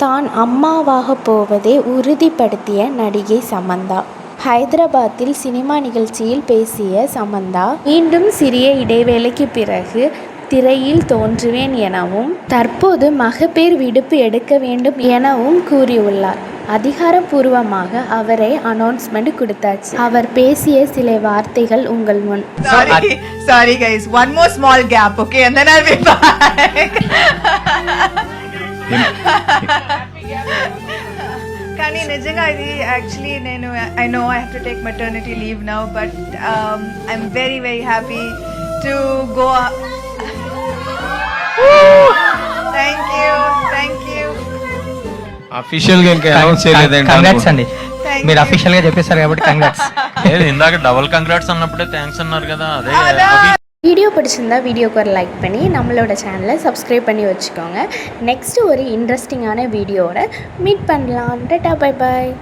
தான் அம்மாவாக போவதை உறுதிப்படுத்திய நடிகை சமந்தா. ஹைதராபாத்தில் சினிமா நிகழ்ச்சியில் பேசிய சமந்தா மீண்டும் சிறிய இடைவேளைக்கு பிறகு திரையில் தோன்றுவேன் எனவும் தற்போது மகப்பேறு விடுப்பு எடுக்க வேண்டும் எனவும் கூறியுள்ளார். அதிகாரப்பூர்வமாக அவரே அனௌன்ஸ்மெண்ட் கொடுத்தாச்சு. அவர் பேசிய சில வார்த்தைகள் உங்கள் முன். Sorry guys, one more small gap, okay, and then I'll be back. కానీ నిజంగా ఇది actually I know I have to take maternity leave now, but I'm very very happy to go. Thank you. Official గా ఇంకా announce చేయలేదండి. Congrats అండి, మీరు official గా చెప్పేశారు కాబట్టి కంగ్రాట్స్. ఇందాక డబుల్ కంగ్రాట్స్ అన్నప్పుడే థ్యాంక్స్ అన్నారు కదా. అదే வீடியோ பிடிச்சிருந்தா வீடியோக்கு ஒரு லைக் பண்ணி நம்மளோட சேனலை சப்ஸ்கிரைப் பண்ணி வச்சுக்கோங்க. நெக்ஸ்ட்டு ஒரு இன்ட்ரெஸ்டிங்கான வீடியோவோட மீட் பண்ணலாம். Tata, bye bye.